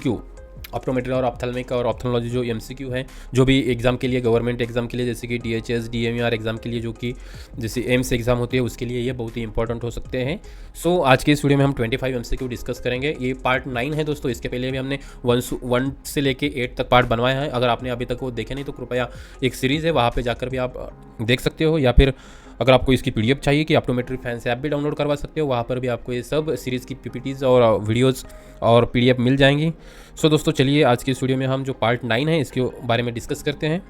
MCQ optometry और ophthalmic और ophthalmology जो MCQ है, जो भी एग्ज़ाम के लिए, गवर्नमेंट एग्ज़ाम के लिए, जैसे कि DHS DMER एग्ज़ाम के लिए, जो कि जैसे एम्स एग्ज़ाम होती है, उसके लिए ये बहुत ही इंपॉर्टेंट हो सकते हैं। सो आज के इस वीडियो में हम 25 MCQ डिस्कस करेंगे। ये पार्ट 9 है दोस्तों। इसके पहले भी हमने 1 से लेके 8 तक पार्ट बनवाया है। अगर आपने अभी तक वो देखे नहीं तो कृपया, एक सीरीज़ है, वहाँ पर जाकर भी आप देख सकते हो, या फिर अगर आपको इसकी PDF चाहिए कि ऑप्टोमेट्री फैंस ऐप भी डाउनलोड करवा सकते हो, वहाँ पर भी आपको ये सब सीरीज़ की PPTs और वीडियोस और PDF मिल जाएंगी। सो दोस्तों चलिए आज की इस वीडियो में हम जो पार्ट 9 है इसके बारे में डिस्कस करते हैं।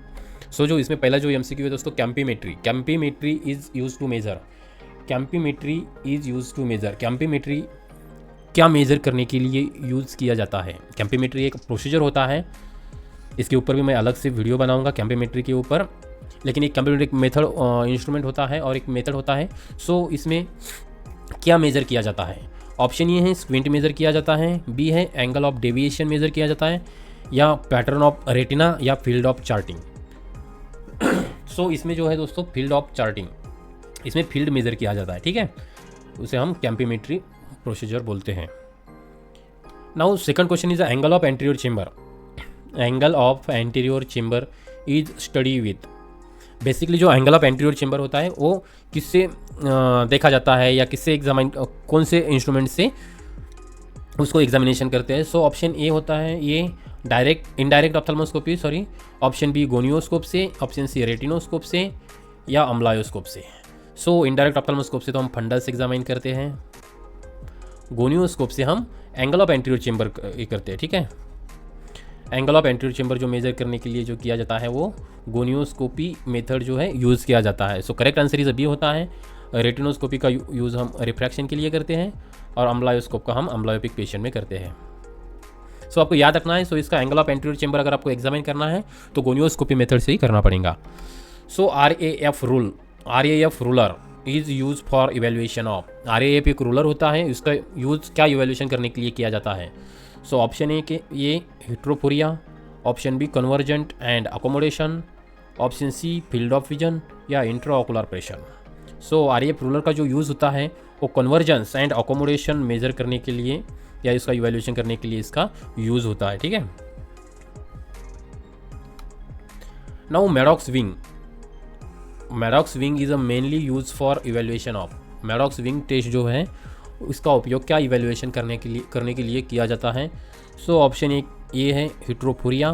सो जो इसमें पहला जो MCQ है दोस्तों, campimetry is use to measure. Campimetry is use to measure. Campimetry क्या मेज़र करने के लिए यूज़ किया जाता है? कैंपीमेट्री एक प्रोसीजर होता है, इसके ऊपर भी मैं अलग से वीडियो बनाऊँगा कैंपीमेट्री के ऊपर। लेकिन एक कंप्यूटर एक मेथड इंस्ट्रूमेंट होता है और एक मेथड होता है। सो इसमें क्या मेज़र किया जाता है? ऑप्शन ये है, स्क्विंट मेज़र किया जाता है, बी है एंगल ऑफ डेविएशन मेज़र किया जाता है, या पैटर्न ऑफ रेटिना, या फील्ड ऑफ चार्टिंग। सो इसमें जो है दोस्तों फील्ड ऑफ चार्टिंग, इसमें फील्ड मेज़र किया जाता है, ठीक है, उसे हम कैंपीमेट्री प्रोसीजर बोलते हैं। Now second question is angle of anterior chamber. Angle of anterior chamber is study with. Basically जो एंगल ऑफ एंटीरियर चेंबर होता है वो किससे देखा जाता है, या किससे एग्जामिन, कौन से इंस्ट्रूमेंट से उसको एग्जामिनेशन करते हैं? सो ऑप्शन ए होता है ये indirect ophthalmoscopy, sorry. Option B gonioscope से, ऑप्शन सी रेटिनोस्कोप से, या अम्ब्लायोस्कोप से। सो इनडायरेक्ट ऑप्थेल्मोस्कोप से तो हम फंडस एग्जामिन करते हैं, गोनियोस्कोप से हम एंगल ऑफ एंटीरियर चेंबर करते हैं, ठीक है। एंगल ऑफ एंटीरियर चेंबर जो मेजर करने के लिए जो किया जाता है वो गोनियोस्कोपी मेथड जो है यूज़ किया जाता है। So correct answer is B होता है। रेटिनोस्कोपी का यूज़ हम रिफ्रैक्शन के लिए करते हैं, और अम्ब्लायोस्कोप का हम अम्ब्लायोपिक पेशेंट में करते हैं। सो आपको याद रखना है, सो इसका एंगल ऑफ एंटीरियर चेंबर अगर आपको एग्जामिन करना है तो गोनियोस्कोपी मेथड से ही करना पड़ेगा। सो RAF ruler is use for evaluation of. RAF एक रूलर होता है, इसका यूज़ क्या इवेल्युएशन करने के लिए किया जाता है? सो ऑप्शन ए के ये heterophoria, option B convergent and accommodation, option C field of vision, या intraocular pressure. So RAF ruler का जो यूज़ होता है वो कन्वर्जेंस एंड अकोमोडेशन मेजर करने के लिए, या इसका इवेल्युएशन करने के लिए इसका यूज़ होता है, ठीक है। Now Maddox wing is a mainly use for evaluation of. Maddox wing test जो है इसका उपयोग क्या इवेल्युएशन करने के लिए किया जाता है? सो ऑप्शन एक ये है हेट्रोफोरिया,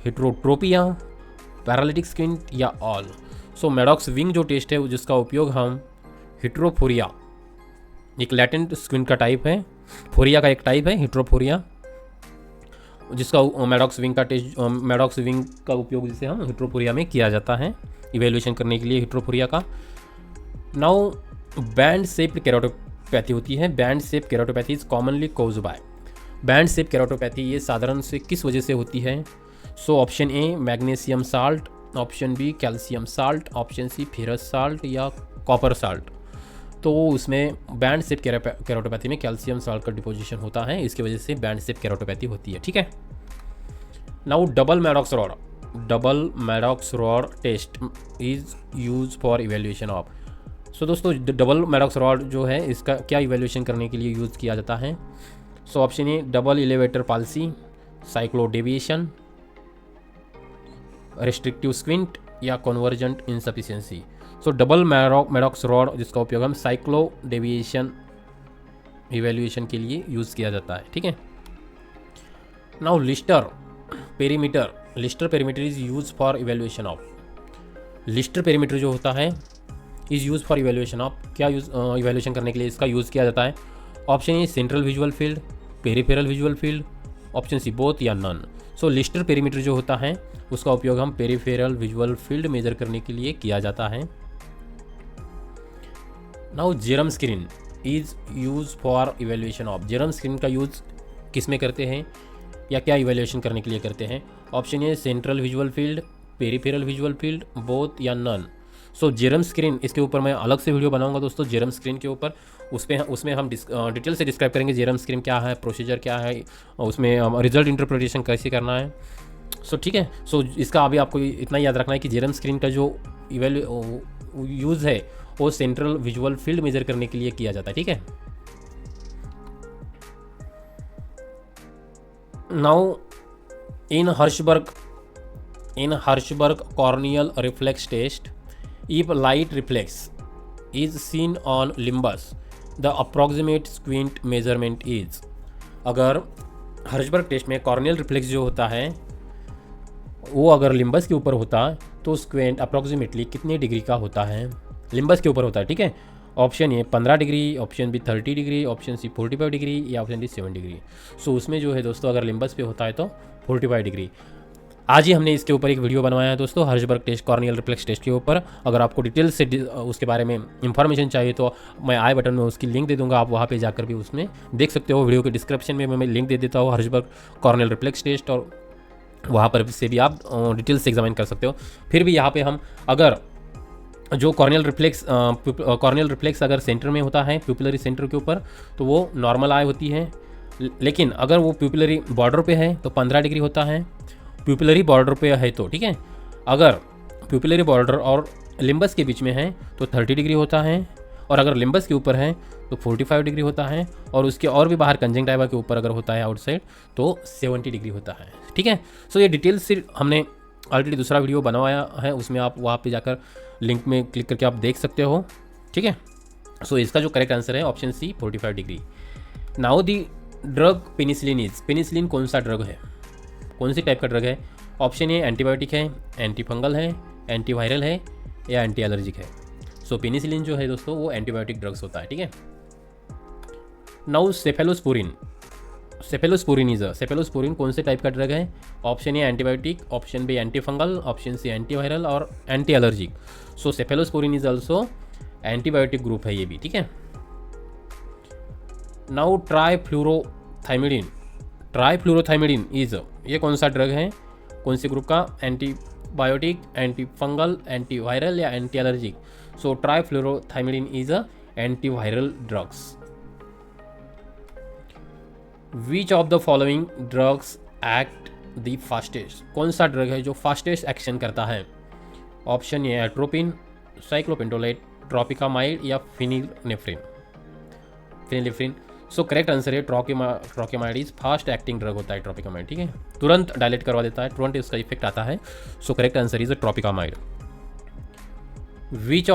हेट्रोट्रोपिया, पैरालिटिक स्क्विंट, या ऑल। सो मैडॉक्स विंग जो टेस्ट है जिसका उपयोग हम हेट्रोफोरिया, एक लैटेंट स्क्विंट का टाइप है, फोरिया का एक टाइप है हेट्रोफोरिया, जिसका मैडॉक्स विंग का उपयोग जिसे हम हेट्रोफोरिया में किया जाता है इवेल्युएशन करने के लिए हेट्रोफोरिया का। नाउ बैंड शेप्ड केराटोपैथी होती है। Band shape keratopathy is commonly caused by. Band shape keratopathy ये साधारण से किस वजह से होती है? So option A magnesium salt, option B calcium salt, option C ferrous salt, या कॉपर साल्ट। तो उसमें बैंड शेप केराटोपैथी में कैल्शियम साल्ट का डिपोजिशन होता है, इसकी वजह से बैंड शेप केराटोपैथी होती है, ठीक है। Now double Maddox rod test is use for evaluation of. So दोस्तों डबल मैडॉक्स रॉड जो है इसका क्या इवेल्युएशन करने के लिए यूज़ किया जाता है? So option A double elevator palsy, cyclodeviation, restrictive squint, या convergent insufficiency. So double Maddox rod जिसका उपयोग हम साइक्लोडेविएशन इवेल्युएशन के लिए यूज़ किया जाता है, ठीक है। Now Lister perimeter is use for evaluation of. Lister perimeter जो होता है is use for evaluation of, क्या इवेल्युएशन करने के लिए इसका यूज़ किया जाता है? Option A central visual field, peripheral visual field, option C both, या नन। सो लिस्टर पेरीमीटर जो होता है उसका उपयोग हम पेरिफेरल विजुअल फील्ड मेजर करने के लिए किया जाता है। Now Bjerrum screen is use for evaluation of. Bjerrum screen का यूज़ किस में करते हैं, या क्या इवेल्युएशन करने के लिए करते हैं? Option A central visual field, peripheral visual field, both, या नन। सो जेरम स्क्रीन, इसके ऊपर मैं अलग से वीडियो बनाऊंगा दोस्तों जेरम स्क्रीन के ऊपर। उसमें हम डिटेल से डिस्क्राइब करेंगे जेरम स्क्रीन क्या है, प्रोसीजर क्या है, उसमें रिजल्ट इंटरप्रिटेशन कैसे करना है। सो ठीक है। सो इसका अभी आपको इतना याद रखना है कि जेरम स्क्रीन का जो यूज़ है वो सेंट्रल विजुअल फील्ड मेजर करने के लिए किया जाता है, ठीक है। Now in Hirschberg corneal reflex test, if light reflex is seen on limbus, the approximate squint measurement is। अगर हर्शबर्ग टेस्ट में कॉर्नियल रिफ्लेक्स जो होता है वो अगर लिम्बस के ऊपर होता है तो स्क्वेंट अप्रॉक्सीमेटली कितने डिग्री का होता है, लिम्बस के ऊपर होता है, ठीक है। Option A 15 degree, option B 30 degree, option C 45 degree या ऑप्शन डी 7 डिग्री। सो उसमें जो है दोस्तों अगर लिम्बस पे होता है तो 45 डिग्री। आज ही हमने इसके ऊपर एक वीडियो बनवाया है दोस्तों, हर्शबर्ग टेस्ट कॉर्नियल रिफ्लेक्स टेस्ट के ऊपर। अगर आपको डिटेल से उसके बारे में इंफॉर्मेशन चाहिए तो मैं आई बटन में उसकी लिंक दे दूंगा, आप वहाँ पे जाकर भी उसमें देख सकते हो। वीडियो के डिस्क्रिप्शन में मैं लिंक दे देता हूँ हर्शबर्ग कॉर्नियल रिफ्लेक्स टेस्ट, और वहाँ पर से भी आप डिटेल से एग्जामिन कर सकते हो। फिर भी यहाँ पे हम अगर जो कॉर्नियल रिफ्लेक्स अगर सेंटर में होता है प्यूपिलरी सेंटर के ऊपर तो वो नॉर्मल आई होती है, लेकिन अगर वो प्यूपिलरी बॉर्डर पे है तो 15 डिग्री होता है, प्यूपिलरी बॉर्डर पे है तो, ठीक है। अगर प्यूपिलरी बॉर्डर और लिम्बस के बीच में है तो 30 डिग्री होता है, और अगर लिम्बस के ऊपर है तो 45 डिग्री होता है, और उसके और भी बाहर कंजंक्टिवा के ऊपर अगर होता है आउटसाइड तो 70 डिग्री होता है, ठीक है। सो ये डिटेल्स से हमने ऑलरेडी दूसरा वीडियो बनवाया है, उसमें आप वहाँ पे जाकर लिंक में क्लिक करके आप देख सकते हो, ठीक है। सो इसका जो करेक्ट आंसर है option C 45 degree. Now the drug penicillin is, penicillin कौन सा ड्रग है, कौन सी टाइप का ड्रग है। ऑप्शन ए एंटीबायोटिक है, एंटी फंगल है, एंटीवायरल है या एंटी एलर्जिक है। सो पेनिसिलिन जो है दोस्तों वो एंटीबायोटिक ड्रग्स होता है, ठीक है। नाउ सेफेलोस्पोरिन, सेफेलोस्पोरिन कौन से टाइप का ड्रग है। Option A antibiotic, option B anti fungal, option C antiviral और anti allergic. So cephalosporin is also antibiotic group है ये भी, ठीक है। नाउ ट्राइफ्लोरोथाइमिडिन इज, ये कौन सा ड्रग है, कौन से ग्रुप का, एंटीबायोटिक, एंटी फंगल, एंटीवायरल या anti allergic. So trifluorothymidine is a antiviral drugs. Which of the following drugs act the fastest, कौन सा ड्रग है जो फास्टेस्ट एक्शन करता है। Option A atropine, cyclopentolate, tropicamide या फिनिलेफ्रिन। सो करेक्ट आंसर है tropicamide is fast acting drug होता है ट्रोपिकामाइड, ठीक है, तुरंत डायलेट करवा देता है, तुरंत इसका इफेक्ट आता है। So correct answer is tropicamide. Which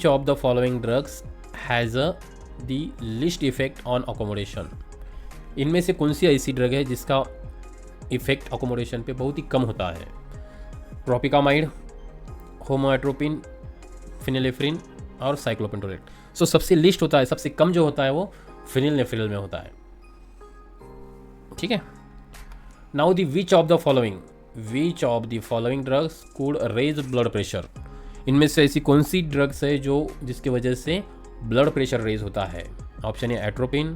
of the following drugs has the list effect on accommodation, इनमें से कौन सी ऐसी ड्रग है जिसका इफेक्ट अकोमोडेशन पे बहुत ही कम होता है। ट्रोपिकामाइड, होमोएट्रोपिन, फिनिलेफ्रिन और साइक्लोपेंटोलेट। सो सबसे लिस्ट होता है, सबसे कम जो होता है वो फिनिलेफ्रिन में होता है, ठीक है। Now the which of the following drugs could raise blood pressure, इनमें से ऐसी कौन सी ड्रग्स है जो जिसकी वजह से ब्लड प्रेशर रेज होता है। Option A atropine,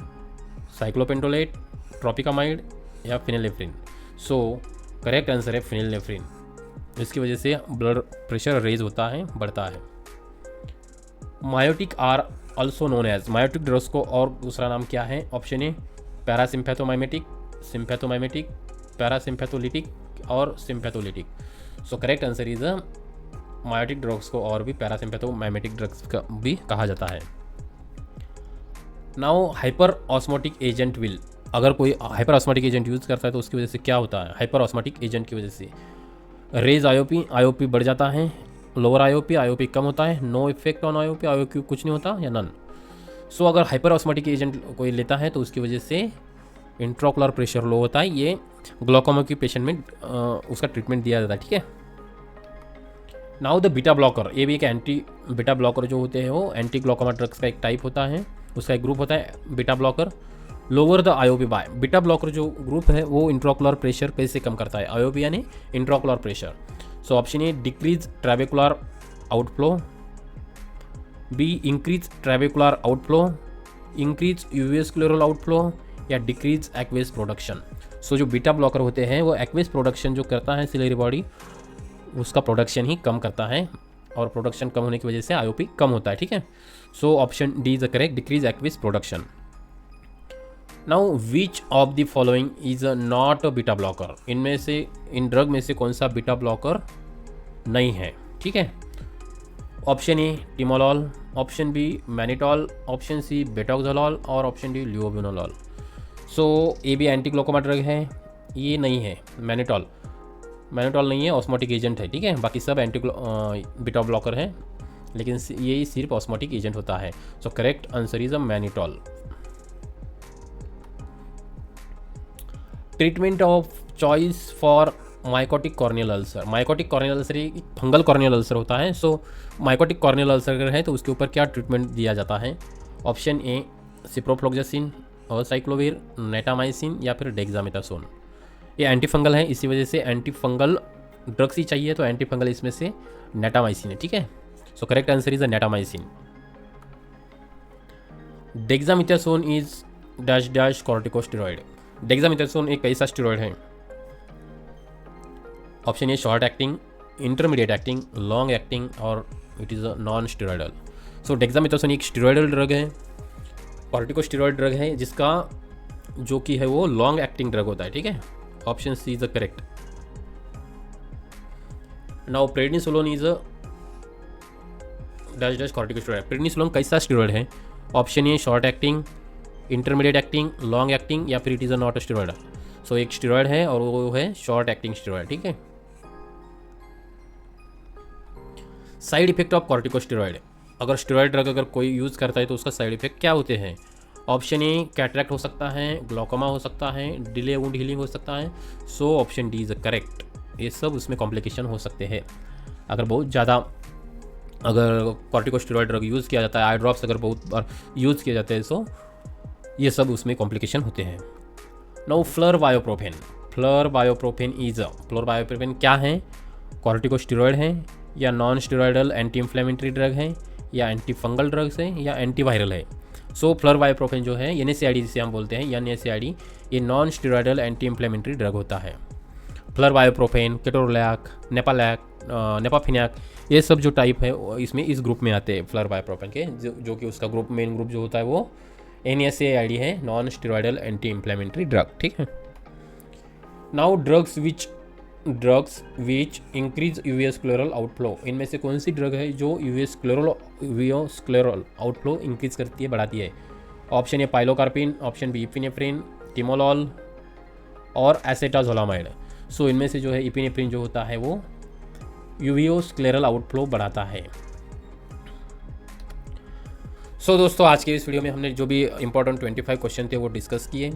cyclopentolate, tropicamide या फिनिलेफ्रिन। सो करेक्ट आंसर है फिनिलेफ्रिन, इसकी वजह से ब्लड प्रेशर रेज होता है, बढ़ता है। Miotic are also known as, miotic drugs को और दूसरा नाम क्या है। Option A parasympathomimetic, sympathomimetic, parasympatholytic और sympatholytic. So correct answer is miotic drugs को और भी पैरासिम्पैथोमाइमेटिक ड्रग्स का भी कहा जाता है। Now hyper osmotic agent will, अगर कोई हाइपर ऑस्मोटिक एजेंट यूज़ करता है तो उसकी वजह से क्या होता है। हाइपर ऑस्मोटिक एजेंट की वजह से रेज आईओपी बढ़ जाता है, लोअर आईओपी कम होता है, नो इफेक्ट ऑन आईओपी कुछ नहीं होता या नन। सो अगर हाइपर ऑस्मोटिक एजेंट कोई लेता है तो उसकी वजह से इंट्राओकुलर प्रेशर लो होता है, ये ग्लोकोमा की पेशेंट में उसका ट्रीटमेंट दिया जाता है, ठीक है। नाउ द बीटा ब्लॉकर, ये भी एक एंटी बीटा ब्लॉकर जो होते हैं वो एंटी ग्लोकोमा ड्रग्स का एक टाइप होता है, उसका एक ग्रुप होता है beta blocker. Lower the IOP by, beta blocker जो ग्रुप है वो इंट्राओकुलर प्रेशर कैसे कम करता है, आईओपी यानी intraocular pressure. So option A decrease trabecular outflow, B increase trabecular outflow, increase uveoscleral outflow या डिक्रीज एक्वेस प्रोडक्शन। सो जो beta blocker होते हैं वो एक्वेस प्रोडक्शन जो करता है सिलेरी बॉडी, उसका प्रोडक्शन ही कम करता है, और प्रोडक्शन कम होने की वजह से आईओपी कम होता है, ठीक है। So option D is the correct, decrease aqueous production. Now which of the following is not a beta blocker, इनमें से इन ड्रग में से कौन सा बीटा ब्लॉकर नहीं है, ठीक है। Option A timolol, option B mannitol, option C betaxolol और ऑप्शन डी ल्यूबिनोलॉल। सो ये भी एंटी ग्लोकोमा ड्रग है, ये नहीं है मैनिटॉल, मैनिटॉल नहीं है, ऑस्मोटिक एजेंट है, ठीक है। बाकी सब एंटी बीटा ब्लॉकर है, लेकिन ये सिर्फ ऑस्मोटिक एजेंट होता है। So correct answer is a mannitol. Treatment of choice for mycotic corneal ulcer. Mycotic corneal ulcer एक फंगल कॉर्नियल अल्सर होता है। सो माइकोटिक कॉर्नियल अल्सर अगर है तो उसके ऊपर क्या ट्रीटमेंट दिया जाता है? ऑप्शन ए सिप्रोफ्लोक्सासिन और साइक्लोविर, नेटामाइसिन या फिर डेक्सामेथासोन। ये एंटी फंगल है, इसी वजह से एंटी फंगल ड्रग्स ही चाहिए, तो एंटी फंगल इसमें से नेटामाइसिन है, ठीक है। So correct answer is a natamycin. Dexamethasone is dash dash corticosteroid. Dexamethasone एक कैसा स्टेरॉइड है? Option A short acting, intermediate acting, long acting और it is a non steroidal. So dexamethasone एक स्टेरॉइडल ड्रग है, कॉर्टिकोस्टेरॉइड ड्रग है, जिसका जो कि है वो लॉन्ग एक्टिंग ड्रग होता है, ठीक है। Option C is the correct. Now prednisolone is a dash dash corticosteroid. Prednisolone कैसा स्टेरॉइड है? Option A short acting, intermediate acting, long acting या फिर it is a not a steroid. So एक steroid है और वो है शॉर्ट एक्टिंग स्टेरॉइड, ठीक है। Side effect of corticosteroid. अगर स्टेरॉइड ड्रग अगर कोई यूज़ करता है तो उसका साइड इफेक्ट क्या होते हैं? ऑप्शन ए कैटरेक्ट हो सकता है, ग्लोकोमा हो सकता है, डिले वुंड हीलिंग हो सकता है। So option D is correct. ये सब उसमें कॉम्प्लिकेशन हो सकते हैं अगर बहुत ज़्यादा अगर कॉर्टिकोस्टेरॉइड ड्रग यूज़ किया जाता है, आई ड्रॉप्स अगर बहुत बार यूज़ किया जाता है, सो ये सब उसमें कॉम्प्लिकेशन होते हैं। नाउ फ्लोरबायोप्रोफेन। फ्लोरबायोप्रोफेन क्या है? कॉर्टिकोस्टेरॉइड है या non steroidal anti inflammatory drug है या एंटी फंगल ड्रग्स है या एंटीवायरल है। सो फ्लोरबायोप्रोफेन जो है NSAID जिसे हम बोलते हैं NSAID, ये non steroidal anti inflammatory drug होता है। फ्लोरबायोप्रोफेन, केटोरोलैक, नेपाफिनैक, ये सब जो टाइप है इसमें इस ग्रुप में आते हैं फ्लोरबायोप्रोफेन के, जो कि उसका ग्रुप मेन ग्रुप जो होता है वो NSAID है, non steroidal anti inflammatory drug, ठीक है। Now drugs which increase uveoscleral outflow. इनमें से कौन सी ड्रग है जो यूवीएस्क्लेरल आउटफ्लो इंक्रीज करती है, बढ़ाती है? Option A pilocarpine, option B epinephrine, timolol और एसेटाजोलामाइड। सो इनमें से जो है इपिनेफ्रिन जो होता है वो यूवीएस्क्लेरल आउटफ्लो बढ़ाता है। सो दोस्तों आज के इस वीडियो में हमने जो भी इंपॉर्टेंट 25 क्वेश्चन थे वो डिस्कस किए।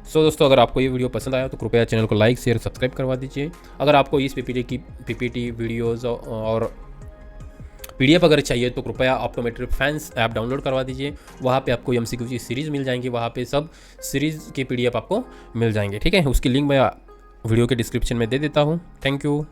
सो दोस्तों अगर आपको ये वीडियो पसंद आया तो कृपया चैनल को लाइक शेयर सब्सक्राइब करवा दीजिए। अगर आपको इस पीपीटी वीडियोस और PDF अगर चाहिए तो कृपया ऑप्टोमेट्रिक फैंस ऐप डाउनलोड करवा दीजिए। वहाँ पे आपको MCQ की सीरीज़ मिल जाएंगी, वहाँ पे सब सीरीज़ के PDF आपको मिल जाएंगे, ठीक है। उसकी लिंक मैं वीडियो के डिस्क्रिप्शन में दे देता हूँ। Thank you.